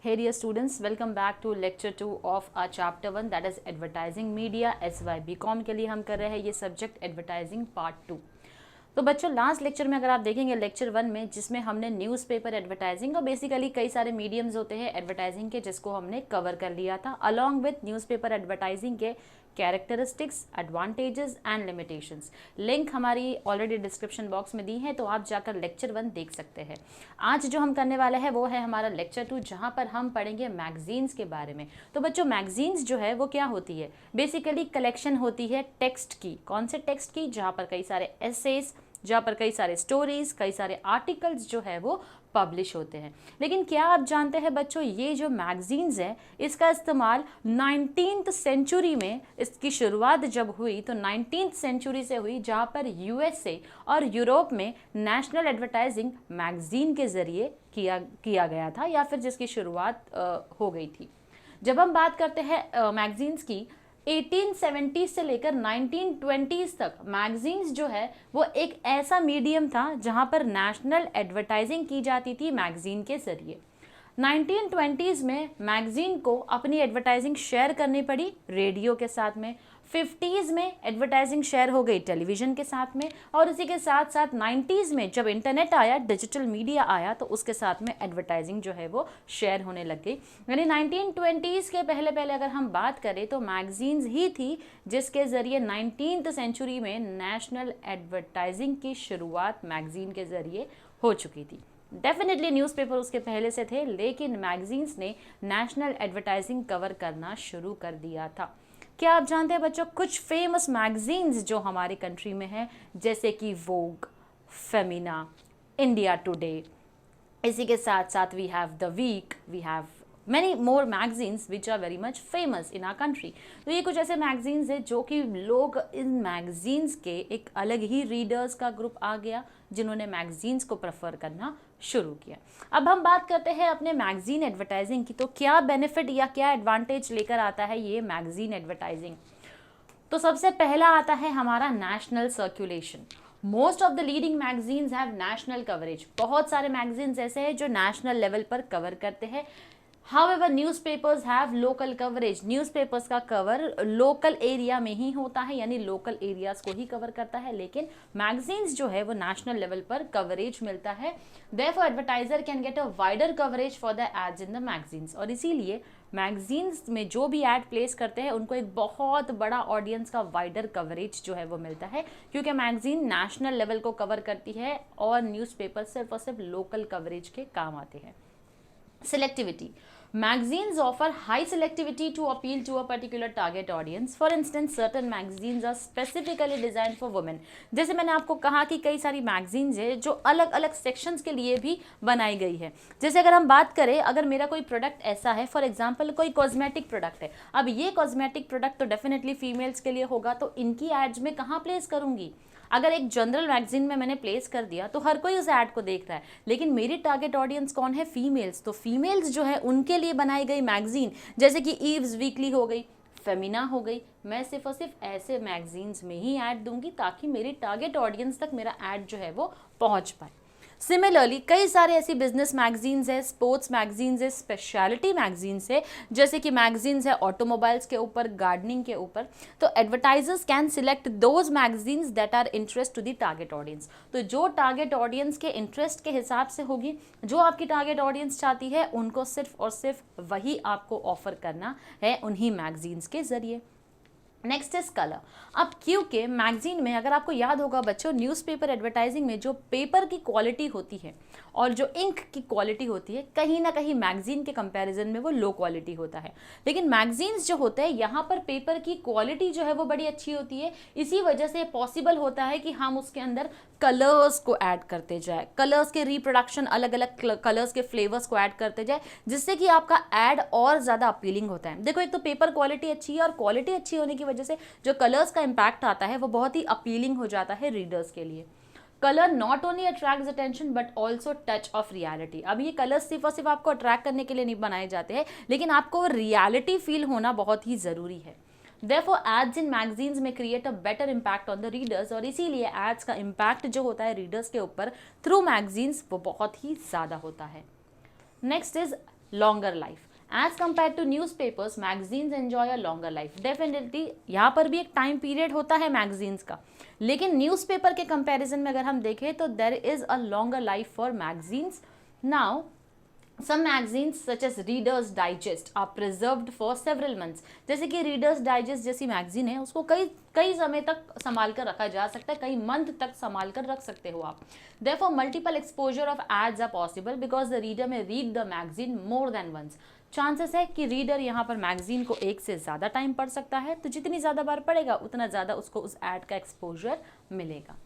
Hey dear students, welcome back to lecture 2 of our chapter 1 that is advertising media SY BCom के लिए हम कर रहे हैं ये सब्जेक्ट एडवर्टाइजिंग पार्ट 2। तो बच्चों लास्ट लेक्चर में अगर आप देखेंगे लेक्चर 1 में जिसमें हमने न्यूज़पेपर एडवर्टाइजिंग और बेसिकली कई सारे मीडियम्स होते हैं एडवर्टाइजिंग के जिसको हमने कवर कर लिया था अलॉन्ग विथ न्यूज़पेपर एडवर्टाइजिंग के characteristics, advantages and limitations. Link हमारी ऑलरेडी डिस्क्रिप्शन बॉक्स में दी है तो आप जाकर लेक्चर 1 देख सकते हैं। आज जो हम करने वाले हैं वो है हमारा लेक्चर 2 जहां पर हम पढ़ेंगे मैगजीन्स के बारे में। तो बच्चों मैगजीन्स जो है वो क्या होती है, बेसिकली कलेक्शन होती है टेक्स्ट की। कौन से टेक्स्ट की? जहाँ पर कई सारे एसेस, जहाँ पर कई सारे स्टोरीज, कई सारे आर्टिकल्स जो है वो पब्लिश होते हैं। लेकिन क्या आप जानते हैं बच्चों ये जो मैगजीन्स है इसका इस्तेमाल 19th सेंचुरी में, इसकी शुरुआत जब हुई तो 19th सेंचुरी से हुई जहाँ पर यूएसए और यूरोप में नेशनल एडवर्टाइजिंग मैगजीन के ज़रिए किया गया था या फिर जिसकी शुरुआत हो गई थी। जब हम बात करते हैं मैगजीन्स की 1870 से लेकर 1920s तक मैगजीन्स जो है वो एक ऐसा मीडियम था जहां पर नेशनल एडवर्टाइजिंग की जाती थी मैगजीन के जरिए। 1920s में मैगजीन को अपनी एडवर्टाइजिंग शेयर करनी पड़ी रेडियो के साथ में। 50s में एडवर्टाइजिंग शेयर हो गई टेलीविज़न के साथ में और इसी के साथ साथ 90s में जब इंटरनेट आया, डिजिटल मीडिया आया तो उसके साथ में एडवर्टाइजिंग जो है वो शेयर होने लग गई। यानी 1920s के पहले पहले अगर हम बात करें तो मैगजीन्स ही थी जिसके ज़रिए 19th सेंचुरी में नेशनल एडवर्टाइजिंग की शुरुआत मैगजीन के ज़रिए हो चुकी थी। डेफिनेटली न्यूज़पेपर उसके पहले से थे लेकिन मैगजीन्स ने नेशनल एडवर्टाइजिंग कवर करना शुरू कर दिया था। क्या आप जानते हैं बच्चों कुछ फेमस मैगजीन्स जो हमारे कंट्री में हैं जैसे कि वोग, फेमिना, इंडिया टुडे, इसी के साथ साथ we have the week, we have many more magazines which are very much famous in our country। तो ये कुछ ऐसे मैगजीन्स हैं जो कि लोग इन मैगजीन्स के एक अलग ही रीडर्स का ग्रुप आ गया जिन्होंने मैगजीन्स को प्रेफर करना शुरू किया। अब हम बात करते हैं अपने मैगजीन एडवर्टाइजिंग की, तो क्या बेनिफिट या क्या एडवांटेज लेकर आता है ये मैगजीन एडवर्टाइजिंग। तो सबसे पहला आता है हमारा national circulation. Most of the leading magazines have national coverage. बहुत सारे मैगजीन्स ऐसे हैं जो नेशनल लेवल पर कवर करते हैं। However, newspapers have local coverage। Newspapers का कवर लोकल एरिया में ही होता है यानी लोकल एरियाज को ही कवर करता है, लेकिन मैगजीन्स जो है वो नेशनल लेवल पर कवरेज मिलता है। Therefore, advertiser can get a wider coverage for the ads in the magazines। और इसीलिए मैगजीन्स में जो भी एड प्लेस करते हैं उनको एक बहुत बड़ा ऑडियंस का वाइडर कवरेज जो है वो मिलता है क्योंकि मैगजीन नेशनल लेवल को कवर करती है और न्यूज़पेपर सिर्फ और सिर्फ लोकल कवरेज के काम आते हैं। Selectivity. Magazines offer high selectivity to appeal to a particular target audience. For instance, certain magazines are specifically designed for women। जैसे मैंने आपको कहा कि कई सारी मैगजीन्स है जो अलग अलग सेक्शंस के लिए भी बनाई गई है। जैसे अगर हम बात करें, अगर मेरा कोई प्रोडक्ट ऐसा है, फॉर एग्जांपल कोई कॉस्मेटिक प्रोडक्ट है, अब ये कॉस्मेटिक प्रोडक्ट तो डेफिनेटली फीमेल्स के लिए होगा, तो इनकी एड्स में कहाँ प्लेस करूँगी? अगर एक जनरल मैगजीन में मैंने प्लेस कर दिया तो हर कोई उस ऐड को देख रहा है, लेकिन मेरी टारगेट ऑडियंस कौन है? फीमेल्स। तो फीमेल्स जो है उनके लिए बनाई गई मैगजीन जैसे कि ईव्स वीकली हो गई, फेमिना हो गई, मैं सिर्फ और सिर्फ ऐसे मैगजीन्स में ही ऐड दूंगी ताकि मेरी टारगेट ऑडियंस तक मेरा ऐड जो है वो पहुंच पाए। सिमिलरली कई सारे ऐसी बिजनेस मैगजीन्स है, स्पोर्ट्स मैगजीन्स है, स्पेशलिटी मैगजीन्स है, जैसे कि मैगजीन्स है ऑटोमोबाइल्स के ऊपर, गार्डनिंग के ऊपर। तो advertisers can select those magazines that are interest to the target audience. तो जो टारगेट ऑडियंस के इंटरेस्ट के हिसाब से होगी, जो आपकी टारगेट ऑडियंस चाहती है उनको सिर्फ और सिर्फ वही आपको ऑफर करना है उन्हीं मैगजीन्स के जरिए। Next is colour. अब क्योंकि मैगजीन में अगर आपको याद होगा बच्चों, न्यूज़पेपर एडवर्टाइजिंग में जो पेपर की क्वालिटी होती है और जो इंक की क्वालिटी होती है कहीं ना कहीं मैगजीन के कंपैरिजन में वो लो क्वालिटी होता है। लेकिन मैगजीन्स जो होते हैं यहाँ पर पेपर की क्वालिटी जो है वो बड़ी अच्छी होती है। इसी वजह से पॉसिबल होता है कि हम उसके अंदर कलर्स को ऐड करते जाए, कलर्स के रिप्रोडक्शन, अलग अलग कलर्स के फ्लेवर्स को ऐड करते जाए, जिससे कि आपका ऐड और ज़्यादा अपीलिंग होता है। देखो एक तो पेपर क्वालिटी अच्छी है और क्वालिटी अच्छी होने की वजह से जो कलर्स का इम्पैक्ट आता है वो बहुत ही अपीलिंग हो जाता है रीडर्स के लिए। Colour not only attracts attention but also touch of reality. अब ये कलर्स सिर्फ और सिर्फ आपको अट्रैक्ट करने के लिए नहीं बनाए जाते हैं, लेकिन आपको रियलिटी फील होना बहुत ही ज़रूरी है। Therefore, ads in magazines में create a better impact on the readers और इसीलिए ads का impact जो होता है readers के ऊपर through magazines वो बहुत ही ज़्यादा होता है। Next is longer life. As compared to newspapers, magazines enjoy a longer life. Definitely यहाँ पर भी एक टाइम पीरियड होता है मैगजीन्स का, लेकिन न्यूज़पेपर के कंपैरिजन में अगर हम देखें तो there is a longer life for magazines. Now some magazines such as Reader's Digest are preserved for several months. जैसे कि Reader's Digest जैसी मैगजीन है उसको कई समय तक संभाल कर रखा जा सकता है, कई मंथ तक संभाल कर रख सकते हो आप. Therefore multiple exposure of ads are possible because the reader may read the magazine more than once. Chances है कि रीडर यहाँ पर मैगजीन को एक से ज़्यादा टाइम पढ़ सकता है, तो जितनी ज़्यादा बार पढ़ेगा उतना ज़्यादा उसको उस एड का एक्सपोजर मिलेगा.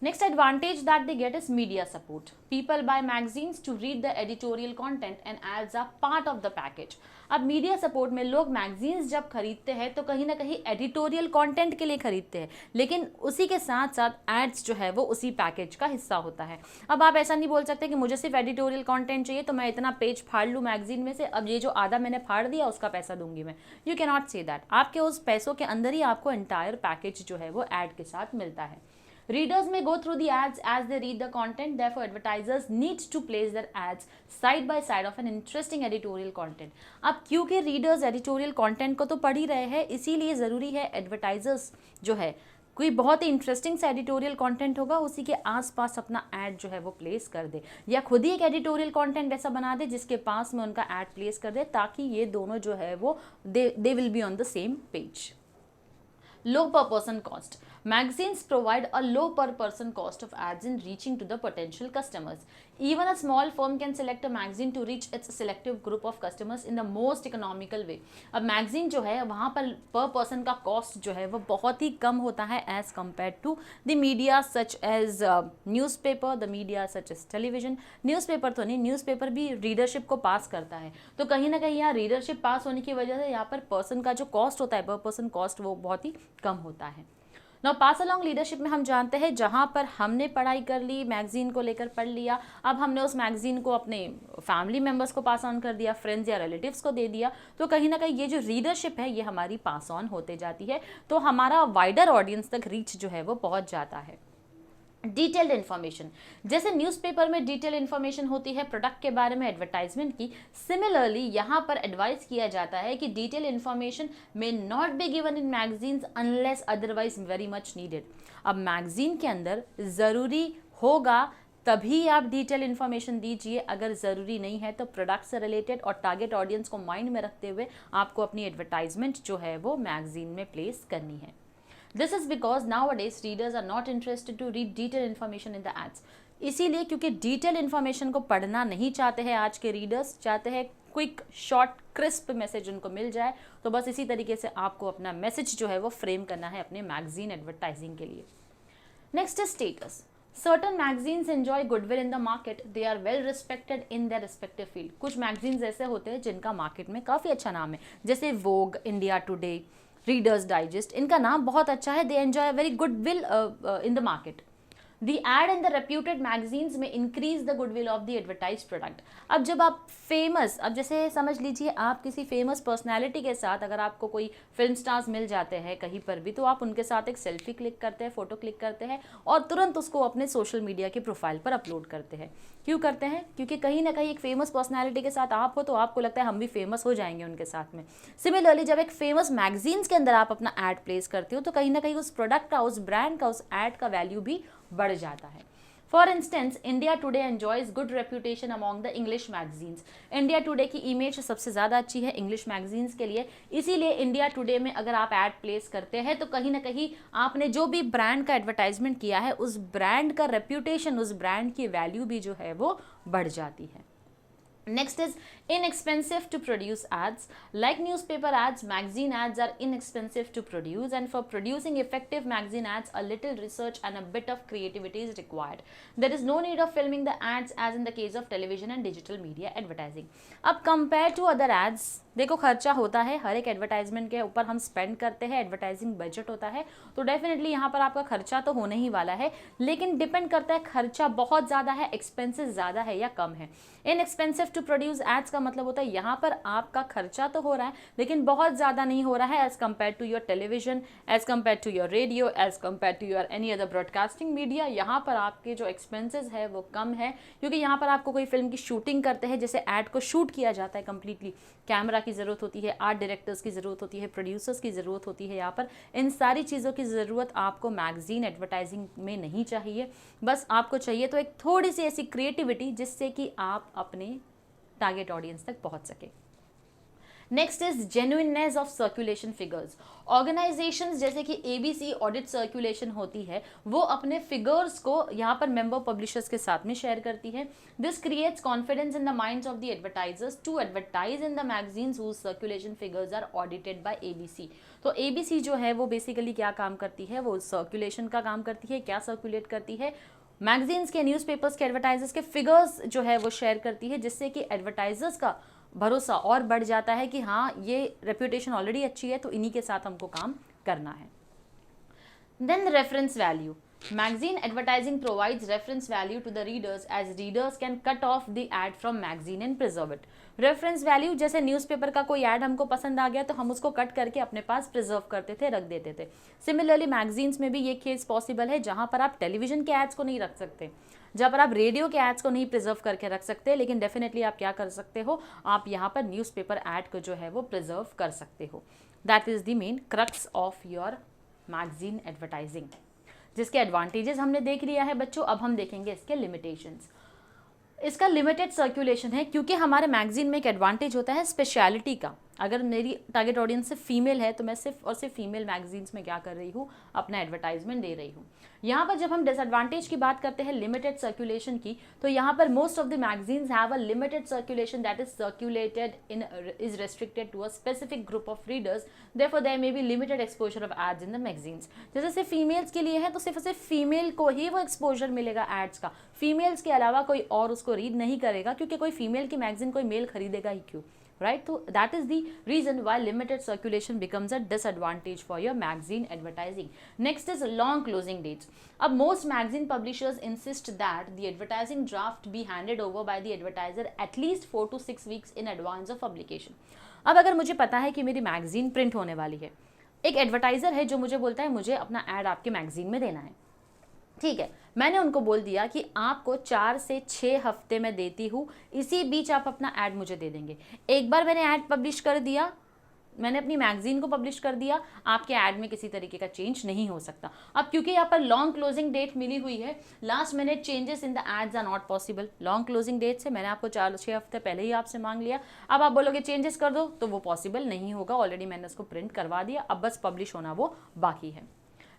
Next advantage that they get is media support. People buy magazines to read the editorial content and ads are part of the package. अब मीडिया सपोर्ट में लोग मैगजीन्स जब खरीदते हैं तो कहीं ना कहीं एडिटोरियल कंटेंट के लिए खरीदते हैं, लेकिन उसी के साथ साथ एड्स जो है वो उसी पैकेज का हिस्सा होता है. अब आप ऐसा नहीं बोल सकते कि मुझे सिर्फ एडिटोरियल कंटेंट चाहिए तो मैं इतना पेज फाड़ लूँ मैगजीन में से, अब ये जो आधा मैंने फाड़ दिया उसका पैसा दूंगी मैं. You can not say that. आपके उस पैसों के अंदर ही आपको एंटायर पैकेज जो है वो एड के साथ मिलता है. Readers may go through the ads as they read the content. Therefore, advertisers need to place their ads side by side of an interesting editorial content. अब क्योंकि readers editorial content को तो पढ़ ही रहे हैं, इसीलिए ज़रूरी है advertisers जो है कोई बहुत ही इंटरेस्टिंग सा एडिटोरियल कंटेंट होगा उसी के आसपास अपना ऐड जो है वो प्लेस कर दे, या खुद ही एक एडिटोरियल कंटेंट ऐसा बना दे जिसके पास में उनका ऐड प्लेस कर दे, ताकि ये दोनों जो है वो they will be on the same page. Low per person cost. Magazines provide a low per person cost of ads in reaching to the potential customers. Even a small firm can select a magazine to reach its selective group of customers in the most economical way. अब magazine जो है वहाँ पर person का cost जो है वो बहुत ही कम होता है as compare to the media such as newspaper, the media such as television. Newspaper तो नहीं, न्यूज़पेपर भी रीडरशिप को पास करता है, तो कहीं ना कहीं यहाँ रीडरशिप पास होने की वजह से यहाँ पर पर्सन का जो कॉस्ट होता है, पर पर्सन कॉस्ट, वो बहुत ही कम होता है. नाउ पास अलॉन्ग लीडरशिप में हम जानते हैं जहाँ पर हमने पढ़ाई कर ली, मैगजीन को लेकर पढ़ लिया, अब हमने उस मैगजीन को अपने फैमिली मेम्बर्स को पास ऑन कर दिया, फ्रेंड्स या रिलेटिव्स को दे दिया, तो कहीं ना कहीं ये जो रीडरशिप है ये हमारी पास ऑन होते जाती है, तो हमारा वाइडर ऑडियंस तक रीच जो है वो पहुँच जाता है. डिटेल्ड इन्फॉर्मेशन, जैसे न्यूज़पेपर में डिटेल इन्फॉर्मेशन होती है प्रोडक्ट के बारे में, एडवर्टाइजमेंट की, सिमिलरली यहाँ पर एडवाइस किया जाता है कि detail information may not be given in magazines unless otherwise very much needed. अब मैगजीन के अंदर ज़रूरी होगा तभी आप डिटेल इन्फॉर्मेशन दीजिए, अगर ज़रूरी नहीं है तो प्रोडक्ट से रिलेटेड और टारगेट ऑडियंस को माइंड में रखते हुए आपको अपनी एडवर्टाइजमेंट जो है वो मैगजीन में प्लेस करनी है. This is because nowadays readers are not interested to read detailed information in the ads. इसीलिए क्योंकि डिटेल इन्फॉर्मेशन को पढ़ना नहीं चाहते हैं आज के रीडर्स, चाहते हैं क्विक शॉर्ट क्रिस्प मैसेज उनको मिल जाए. तो बस इसी तरीके से आपको अपना मैसेज जो है वो फ्रेम करना है अपने मैगजीन एडवर्टाइजिंग के लिए. Next is status. Certain magazines enjoy goodwill in the market. They are well respected in their respective field. कुछ मैगजीन्स ऐसे होते हैं जिनका मार्केट में काफ़ी अच्छा नाम है, जैसे वोग, इंडिया टुडे, रीडर्स डाइजेस्ट, इनका नाम बहुत अच्छा है. They enjoy very goodwill in the market. The ad in the reputed magazines में increase the goodwill of the advertised product. अब जब आप फेमस, अब जैसे समझ लीजिए आप किसी फेमस पर्सनैलिटी के साथ, अगर आपको कोई फिल्म स्टार्स मिल जाते हैं कहीं पर भी, तो आप उनके साथ एक सेल्फी क्लिक करते हैं, फोटो क्लिक करते हैं और तुरंत उसको अपने सोशल मीडिया के प्रोफाइल पर अपलोड करते हैं. क्यों करते हैं? क्योंकि कहीं ना कहीं एक फेमस पर्सनैलिटी के साथ आप हो तो आपको लगता है हम भी फेमस हो जाएंगे उनके साथ में. सिमिलरली जब एक फेमस मैगजीन्स के अंदर आप अपना एड प्लेस करते हो तो कहीं ना कहीं उस प्रोडक्ट का, उस ब्रांड का, उस एड का वैल्यू भी बढ़ जाता है. For instance, India today enjoys good reputation among the English magazines. India today की इमेज सबसे ज़्यादा अच्छी है इंग्लिश मैगजीन्स के लिए, इसीलिए इंडिया टुडे में अगर आप एड प्लेस करते हैं तो कहीं ना कहीं आपने जो भी ब्रांड का एडवर्टाइजमेंट किया है उस ब्रांड का रेप्यूटेशन, उस ब्रांड की वैल्यू भी जो है वो बढ़ जाती है. Next is inexpensive to produce ads. Like newspaper ads, magazine ads are inexpensive to produce, and for producing effective magazine ads, a little research and a bit of creativity is required. There is no need of filming the ads as in the case of television and digital media advertising. अब compare to other ads, देखो खर्चा होता है, हर एक advertisement के ऊपर हम spend करते हैं, एडवर्टाइजिंग बजट होता है, तो डेफिनेटली यहाँ पर आपका खर्चा तो होने ही वाला है, लेकिन डिपेंड करता है खर्चा बहुत ज़्यादा है, एक्सपेंसेस ज़्यादा है या कम है. इनएक्सपेंसिव टू प्रोड्यूस एड्स का मतलब होता है यहाँ पर आपका खर्चा तो हो रहा है लेकिन बहुत ज़्यादा नहीं हो रहा है as compare to your television, as compare to your radio, as compare to your any other broadcasting media. यहाँ पर आपके जो एक्सपेंसेस है वो कम है, क्योंकि यहाँ पर आपको कोई फिल्म की शूटिंग करते हैं, जैसे ऐड को शूट किया जाता है कम्प्लीटली, कैमरा की ज़रूरत होती है, आर्ट डायरेक्टर्स की ज़रूरत होती है, प्रोड्यूसर्स की ज़रूरत होती है। यहाँ पर इन सारी चीज़ों की ज़रूरत आपको मैगजीन एडवर्टाइजिंग में नहीं चाहिए। बस आपको चाहिए तो एक थोड़ी सी ऐसी क्रिएटिविटी जिससे कि आप अपने टारगेट ऑडियंस तक पहुंच सके। Next is genuineness of circulation figures. Organisations जैसे कि एबीसी ऑडिट सर्कुलेशन होती है, वो अपने फिगर्स को यहाँ पर मेंबर पब्लिशर्स के साथ में शेयर करती है। This creates confidence in the minds of the advertisers to advertise in the magazines whose circulation figures are audited by ABC. तो एबीसी जो है वो बेसिकली क्या काम करती है, वो सर्कुलेशन का काम करती है। क्या सर्कुलेट करती है? मैगजीन्स के, न्यूज़पेपर्स के, एडवर्टाइजर्स के फिगर्स जो है वो शेयर करती है, जिससे कि एडवर्टाइजर्स का भरोसा और बढ़ जाता है कि हाँ ये रेप्यूटेशन ऑलरेडी अच्छी है तो इन्हीं के साथ हमको काम करना है। Then reference value. Magazine advertising provides reference value to the readers as readers can cut off the ad from magazine and preserve it. Reference value, जैसे न्यूज़पेपर का कोई ऐड हमको पसंद आ गया तो हम उसको कट करके अपने पास प्रिजर्व करते थे, रख देते थे। सिमिलरली मैगजीन्स में भी ये केस पॉसिबल है, जहाँ पर आप टेलीविजन के एड्स को नहीं रख सकते, जहाँ पर आप रेडियो के एड्स को नहीं प्रिजर्व करके रख सकते, लेकिन डेफिनेटली आप क्या कर सकते हो, आप यहाँ पर न्यूज़पेपर ऐड को जो है वो प्रिजर्व कर सकते हो। That is the main crux of your magazine advertising, जिसके एडवांटेजेस हमने देख लिया है बच्चों। अब हम देखेंगे इसके लिमिटेशंस। इसका लिमिटेड सर्कुलेशन है, क्योंकि हमारे मैगजीन में एक एडवांटेज होता है स्पेशलिटी का। अगर मेरी टारगेट ऑडियंस सिर्फ फीमेल है तो मैं सिर्फ और सिर्फ फीमेल मैगजीन्स में क्या कर रही हूँ, अपना एडवर्टाइजमेंट दे रही हूँ। यहाँ पर जब हम डिसएडवांटेज की बात करते हैं लिमिटेड सर्कुलेशन की, तो यहाँ पर most of the magazines have a limited circulation that is circulated in is restricted to a specific group of readers, therefore there may be limited exposure of ads in the magazines. जैसे सिर्फ females के लिए है तो सिर्फ female को ही वो exposure मिलेगा एड्स का, फीमेल्स के अलावा कोई और उसको रीड नहीं करेगा, क्योंकि कोई फीमेल की मैगजीन कोई मेल खरीदेगा ही क्यों, right? So that is the reason why limited circulation becomes a disadvantage for your magazine advertising. Next is long closing dates. अब most magazine publishers insist that the advertising draft be handed over by the advertiser at least 4 to 6 weeks in advance of publication. अब अगर मुझे पता है कि मेरी magazine print होने वाली है, एक एडवर्टाइजर है जो मुझे बोलता है मुझे अपना ऐड आपके मैगजीन में देना है, ठीक है, मैंने उनको बोल दिया कि आपको 4 से 6 हफ्ते में देती हूँ, इसी बीच आप अपना ऐड मुझे दे देंगे। एक बार मैंने ऐड पब्लिश कर दिया, मैंने अपनी मैगजीन को पब्लिश कर दिया, आपके ऐड में किसी तरीके का चेंज नहीं हो सकता। अब क्योंकि यहाँ पर लॉन्ग क्लोजिंग डेट मिली हुई है, last minute changes in the ads are not possible. Long closing date से मैंने आपको 4-6 हफ्ते पहले ही आपसे मांग लिया, अब आप बोलोगे चेंजेस कर दो तो वो पॉसिबल नहीं होगा, ऑलरेडी मैंने उसको प्रिंट करवा दिया, अब बस पब्लिश होना वो बाकी है।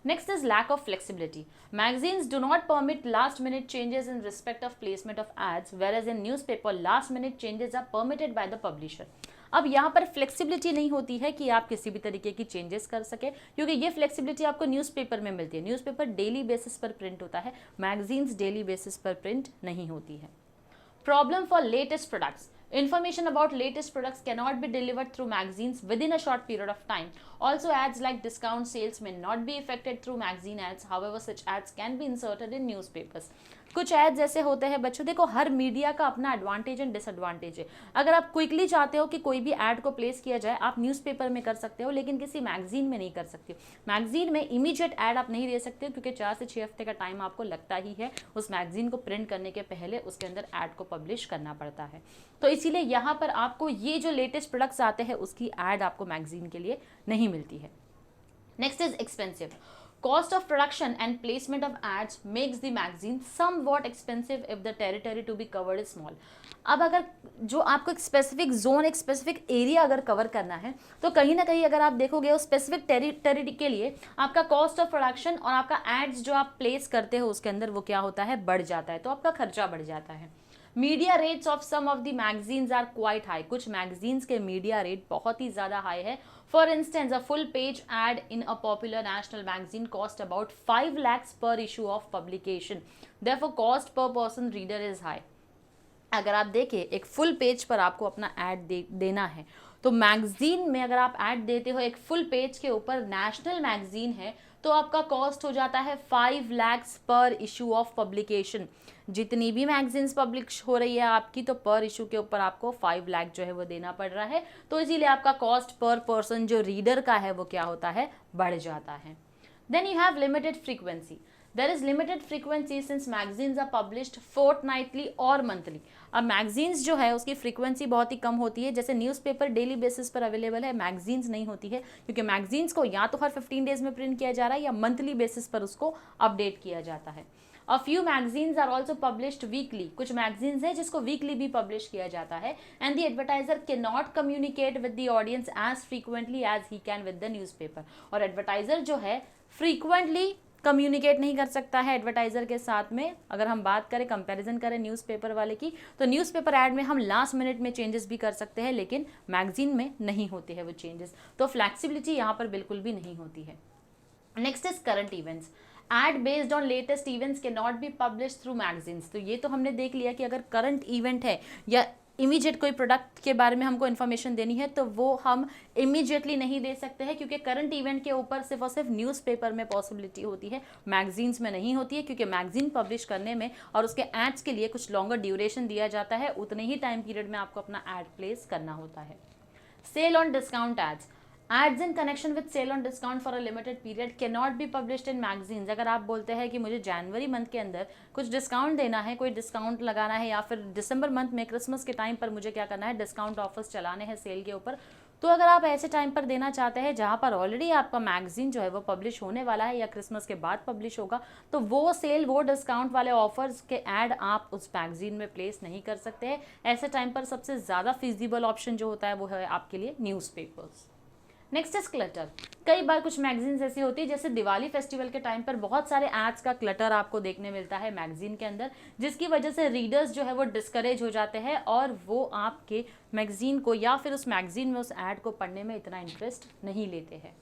Next is lack of flexibility. Magazines do not permit last-minute changes in respect of placement of ads, whereas in newspaper, last-minute changes are permitted by the publisher. अब यहाँ पर फ्लेक्सिबिलिटी नहीं होती है कि आप किसी भी तरीके की चेंजेस कर सके, क्योंकि ये फ्लेक्सिबिलिटी आपको न्यूज़पेपर में मिलती है। न्यूज़पेपर डेली बेसिस पर प्रिंट होता है, मैगजीन्स डेली बेसिस पर प्रिंट नहीं होती है। Problem for latest products. Information about latest products cannot be delivered through magazines within a short period of time. Also, ads like discount sales may not be affected through magazine ads. However, such ads can be inserted in newspapers. कुछ ads ऐसे होते हैं बच्चों, देखो हर media का अपना advantage and disadvantage है। अगर आप क्विकली चाहते हो कि कोई भी ऐड को प्लेस किया जाए, आप न्यूज़पेपर में कर सकते हो, लेकिन किसी मैगजीन में नहीं कर सकते। मैगजीन में इमीडिएट ऐड आप नहीं दे सकते हो, क्योंकि 4 से 6 हफ्ते का टाइम आपको लगता ही है उस मैगजीन को प्रिंट करने के पहले उसके अंदर ऐड को पब्लिश करना पड़ता है। तो इसीलिए यहाँ पर आपको ये जो लेटेस्ट प्रोडक्ट्स आते हैं उसकी ऐड आपको मैगजीन के लिए नहीं मिलती है। Next is expensive. Cost of production and placement of ads makes the magazine somewhat expensive if the territory to be covered is small. अब अगर जो आपको एक स्पेसिफिक जोन, एक स्पेसिफिक एरिया अगर कवर करना है, तो कहीं ना कहीं अगर आप देखोगे उस स्पेसिफिक टेरिटरी के लिए आपका कॉस्ट ऑफ प्रोडक्शन और आपका एड्स जो आप प्लेस करते हो उसके अंदर वो क्या होता है, बढ़ जाता है, तो आपका खर्चा बढ़ जाता है। Media rates of some of the magazines are quite high. कुछ मैगजीन्स के मीडिया रेट बहुत ही ज़्यादा हाई है. For instance, a full page ad in a popular national magazine cost about 5 lakhs per issue of publication. Therefore, cost per person reader is high. अगर आप देखें एक फुल पेज पर आपको अपना ऐड देना है, तो मैगजीन में अगर आप ऐड देते हो एक फुल पेज के ऊपर, नेशनल मैगजीन है तो आपका कॉस्ट हो जाता है 5 lakhs पर इशू ऑफ पब्लिकेशन। जितनी भी मैगजीन्स पब्लिश हो रही है आपकी, तो पर इशू के ऊपर आपको 5 लाख जो है वो देना पड़ रहा है, तो इसीलिए आपका कॉस्ट पर पर्सन जो रीडर का है वो क्या होता है, बढ़ जाता है। Then you have limited frequency. There is limited frequency since magazines are published fortnightly और monthly। अब मैगजीन्स जो है उसकी फ्रीक्वेंसी बहुत ही कम होती है, जैसे न्यूज़पेपर डेली बेसिस पर अवेलेबल है, मैगजीन्स नहीं होती है, क्योंकि मैगजीन्स को या तो हर 15 डेज में प्रिंट किया जा रहा है या मंथली बेसिस पर उसको अपडेट किया जाता है। A few magazines are also published weekly। कुछ मैगजीन्स हैं जिसको वीकली भी पब्लिश किया जाता है। And the advertiser can not communicate with the audience as frequently as he can with the newspaper. और एडवर्टाइजर जो है फ्रीक्वेंटली कम्युनिकेट नहीं कर सकता है एडवर्टाइजर के साथ में। अगर हम बात करें, कंपैरिजन करें न्यूज़पेपर वाले की, तो न्यूज़पेपर ऐड में हम लास्ट मिनट में चेंजेस भी कर सकते हैं, लेकिन मैगजीन में नहीं होते हैं वो चेंजेस, तो फ्लैक्सिबिलिटी यहाँ पर बिल्कुल भी नहीं होती है। Next is current events. Ad based on latest events के not be publish through magazines. तो ये तो हमने देख लिया कि अगर करंट इवेंट है या इमीडिएट कोई प्रोडक्ट के बारे में हमको इन्फॉर्मेशन देनी है तो वो हम इमीडिएटली नहीं दे सकते हैं, क्योंकि करंट इवेंट के ऊपर सिर्फ और सिर्फ न्यूज़पेपर में पॉसिबिलिटी होती है, मैगजीन्स में नहीं होती है, क्योंकि मैगजीन पब्लिश करने में और उसके एड्स के लिए कुछ लॉन्गर ड्यूरेशन दिया जाता है, उतने ही टाइम पीरियड में आपको अपना एड प्लेस करना होता है। Sale on discount ads. Ads in connection with sale on discount for a limited period can not be published in magazines. अगर आप बोलते हैं कि मुझे जनवरी मंथ के अंदर कुछ डिस्काउंट देना है, कोई डिस्काउंट लगाना है, या फिर दिसंबर मंथ में क्रिसमस के टाइम पर मुझे क्या करना है, डिस्काउंट ऑफर्स चलाने हैं सेल के ऊपर, तो अगर आप ऐसे टाइम पर देना चाहते हैं जहां पर ऑलरेडी आपका मैगजीन जो है वो पब्लिश होने वाला है या क्रिसमस के बाद पब्लिश होगा, तो वो सेल, वो डिस्काउंट वाले ऑफर्स के ऐड आप उस मैगजीन में प्लेस नहीं कर सकते हैं। ऐसे टाइम पर सबसे ज़्यादा फिजिबल ऑप्शन जो होता है वो है आपके लिए न्यूज़पेपर्स। Next is clutter. कई बार कुछ मैगजीन्स ऐसी होती है, जैसे दिवाली फेस्टिवल के टाइम पर बहुत सारे एड्स का क्लटर आपको देखने मिलता है मैगजीन के अंदर, जिसकी वजह से रीडर्स जो है वो डिस्करेज हो जाते हैं और वो आपके मैगजीन को या फिर उस मैगजीन में उस एड को पढ़ने में इतना इंटरेस्ट नहीं लेते हैं।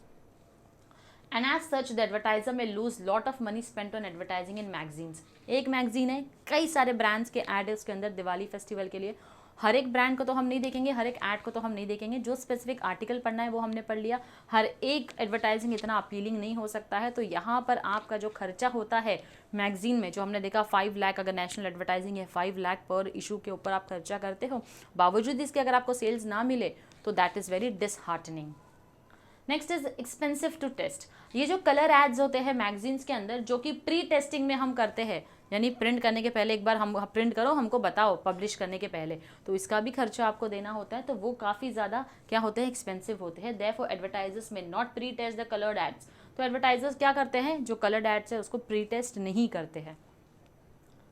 And as such the advertiser में lose lot of money spent on advertising in magazines. एक मैगजीन है, कई सारे ब्रांड्स के एड है उसके अंदर दिवाली फेस्टिवल के लिए, हर एक ब्रांड को तो हम नहीं देखेंगे, हर एक ऐड को तो हम नहीं देखेंगे, जो स्पेसिफिक आर्टिकल पढ़ना है वो हमने पढ़ लिया। हर एक एडवर्टाइजिंग इतना अपीलिंग नहीं हो सकता है, तो यहाँ पर आपका जो खर्चा होता है मैगजीन में, जो हमने देखा 5 लाख, अगर नेशनल एडवर्टाइजिंग है 5 लाख पर इशू के ऊपर आप खर्चा करते हो, बावजूद इसके अगर आपको सेल्स ना मिले तो that is very disheartening. Next is expensive to test. ये जो कलर एड्स होते हैं मैगजीन्स के अंदर, जो कि प्री टेस्टिंग में हम करते हैं, यानी प्रिंट करने के पहले एक बार हम प्रिंट करो, हमको बताओ पब्लिश करने के पहले, तो इसका भी खर्चा आपको देना होता है, तो वो काफ़ी ज़्यादा क्या होते हैं, एक्सपेंसिव होते हैं। Therefore advertisers may not pre test the coloured ads. तो एडवर्टाइजर्स क्या करते हैं, जो कलर्ड एड्स है उसको प्री टेस्ट नहीं करते हैं।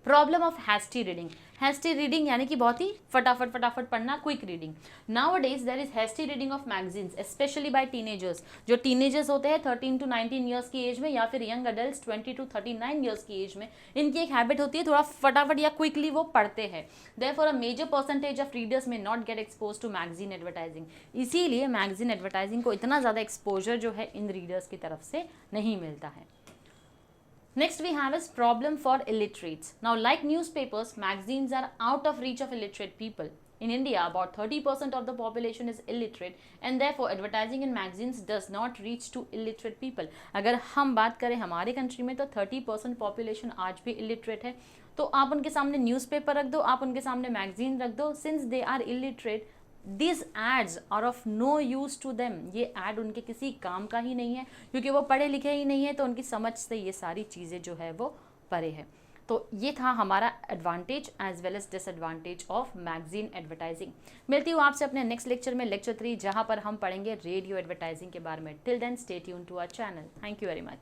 Problem of hasty reading. Hasty reading यानी कि बहुत ही फटाफट पढ़ना, quick reading. Nowadays there is hasty reading of magazines specially by teenagers. जो टीनेजर्स होते हैं 13 to 19 ईयर्स की एज में, या फिर यंग अडल्ट 20 to 39 ईयर्स की एज में, इनकी एक हैबिट होती है थोड़ा फटाफट या क्विकली वो पढ़ते हैं। Therefore a major percentage of readers में not get expose to magazine advertising. इसीलिए मैगजीन एडवर्टाइजिंग को इतना ज़्यादा एक्सपोजर जो है इन रीडर्स की तरफ से नहीं मिलता है। Next we have is problem for illiterates. Now like newspapers, magazines are out of reach of illiterate people. In India, about 30% of the population is illiterate and therefore advertising in magazines does not reach to illiterate people. अगर हम बात करें हमारे country में तो 30% population आज भी illiterate है, तो आप उनके सामने न्यूज़पेपर रख दो, आप उनके सामने मैगजीन रख दो, since they are illiterate this ads are of no use to them. ये एड उनके किसी काम का ही नहीं है, क्योंकि वो पढ़े लिखे ही नहीं है, तो उनकी समझ से ये सारी चीज़ें जो है वो परे है। तो ये था हमारा advantage as well as disadvantage of magazine advertising. मिलती हूँ आपसे अपने नेक्स्ट लेक्चर में, लेक्चर 3, जहाँ पर हम पढ़ेंगे रेडियो एडवर्टाइजिंग के बारे में। Till then stay tuned to our channel. Thank you very much.